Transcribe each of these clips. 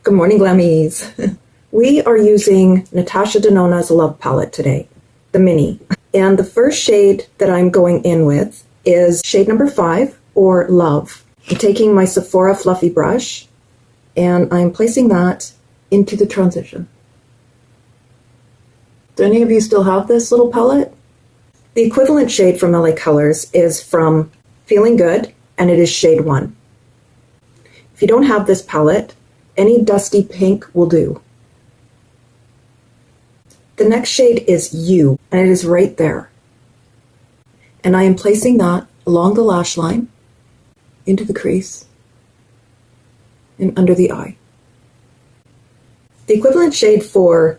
Good morning, Glamies. We are using Natasha Denona's Love Palette today, the mini. And the first shade that I'm going in with is shade number 5, or Love. I'm taking my Sephora fluffy brush, and I'm placing that into the transition. Do any of you still have this little palette? The equivalent shade from LA Colors is from Feeling Good, and it is shade 1. If you don't have this palette, any dusty pink will do. The next shade is You, and it is right there. And I am placing that along the lash line, into the crease, and under the eye. The equivalent shade for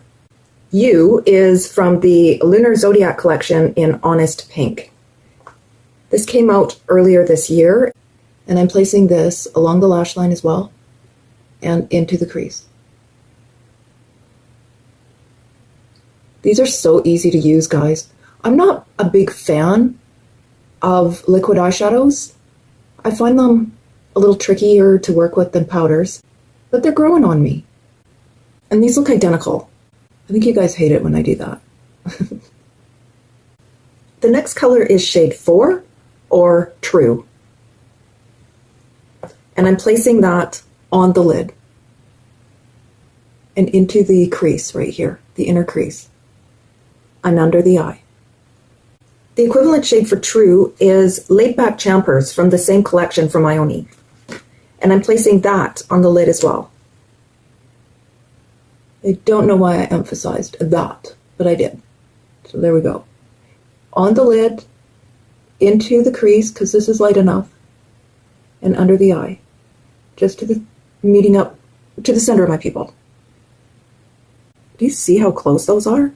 You is from the Lunar Zodiac collection in Honest Pink. This came out earlier this year, and I'm placing this along the lash line as well, and into the crease. These are so easy to use, guys. I'm not a big fan of liquid eyeshadows. I find them a little trickier to work with than powders, but they're growing on me. And these look identical. I think you guys hate it when I do that. The next color is shade 4, or True. And I'm placing that on the lid and into the crease right here, the inner crease, and under the eye. The equivalent shade for True is Laidback Champers from the same collection from Ioni. And I'm placing that on the lid as well. I don't know why I emphasized that, but I did. So there we go. On the lid, into the crease, because this is light enough, and under the eye, just to the meeting up to the center of my pupil. Do you see how close those are?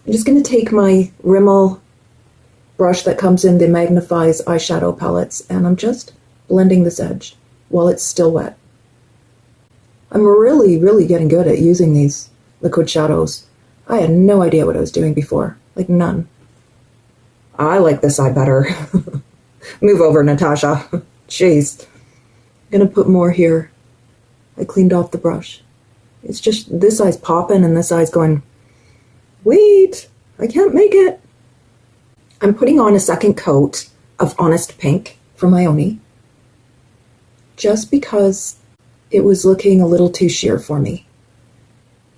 I'm just going to take my Rimmel brush that comes in the Magnifies eyeshadow palettes, and I'm just blending this edge while it's still wet. I'm really getting good at using these liquid shadows. I had no idea what I was doing before, like none. I like this eye better. Move over, Natasha. Jeez. I'm going to put more here. I cleaned off the brush. It's just this eye's popping and this eye's going, wait, I can't make it. I'm putting on a second coat of Honest Pink from Ioni, just because it was looking a little too sheer for me.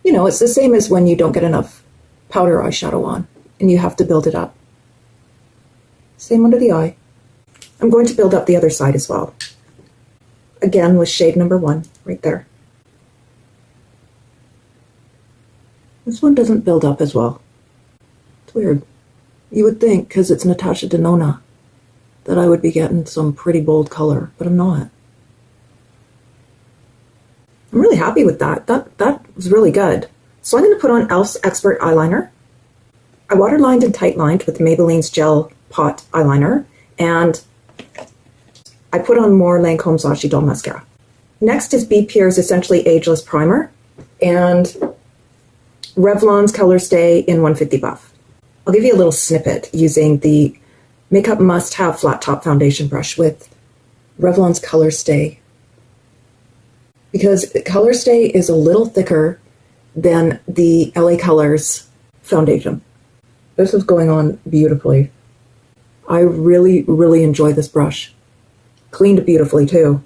You know, it's the same as when you don't get enough powder eyeshadow on and you have to build it up. Same under the eye. I'm going to build up the other side as well. Again with shade number 1, right there. This one doesn't build up as well. It's weird. You would think, because it's Natasha Denona, that I would be getting some pretty bold color, but I'm not. I'm really happy with that. That was really good. So I'm going to put on e.l.f.'s Expert Eyeliner. I waterlined and tightlined with Maybelline's Gel Pot Eyeliner, and I put on more Lancôme's Lash Doll Mascara. Next is B. Pierre's Essentially Ageless Primer, and Revlon's ColorStay in 150 Buff. I'll give you a little snippet using the Makeup Must Have Flat Top Foundation brush with Revlon's ColorStay, because ColorStay is a little thicker than the LA Colors foundation. This is going on beautifully. I really enjoy this brush. Cleaned beautifully too,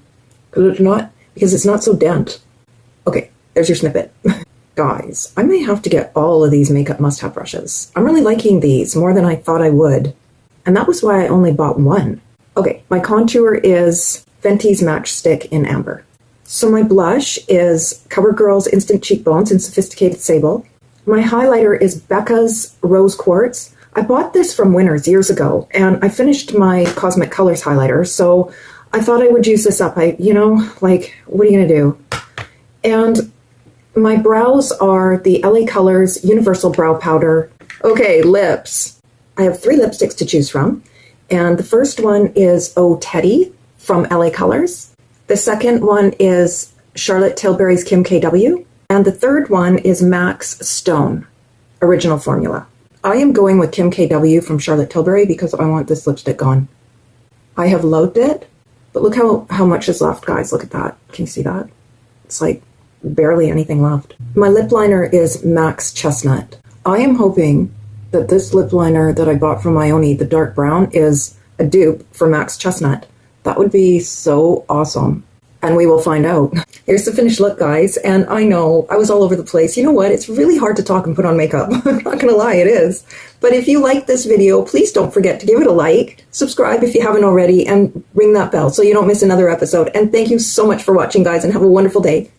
because it's not so dense. Okay, there's your snippet. Guys, I may have to get all of these makeup must-have brushes. I'm really liking these more than I thought I would. And that was why I only bought one. Okay, my contour is Fenty's Matchstick in Amber. So my blush is CoverGirl's Instant Cheekbones in Sophisticated Sable. My highlighter is Becca's Rose Quartz. I bought this from Winners years ago, and I finished my Cosmic Colors highlighter, so I thought I would use this up. What are you gonna do? And my brows are the LA Colors Universal Brow Powder. Okay, lips. I have 3 lipsticks to choose from, and the first one is Oh Teddy from LA Colors. The second one is Charlotte Tilbury's Kim KW, and the third one is Max Stone, Original Formula. I am going with Kim KW from Charlotte Tilbury because I want this lipstick gone. I have loaded it, but look how much is left, guys. Look at that. Can you see that? It's like barely anything left. My lip liner is MAC's Chestnut. I am hoping that this lip liner that I bought from Ioni, the dark brown, is a dupe for MAC's Chestnut. That would be so awesome. And we will find out. Here's the finished look, guys. And I know I was all over the place. You know what? It's really hard to talk and put on makeup. I'm not gonna lie, it is. But if you like this video, please don't forget to give it a like, subscribe if you haven't already, and ring that bell so you don't miss another episode. And thank you so much for watching, guys, and have a wonderful day.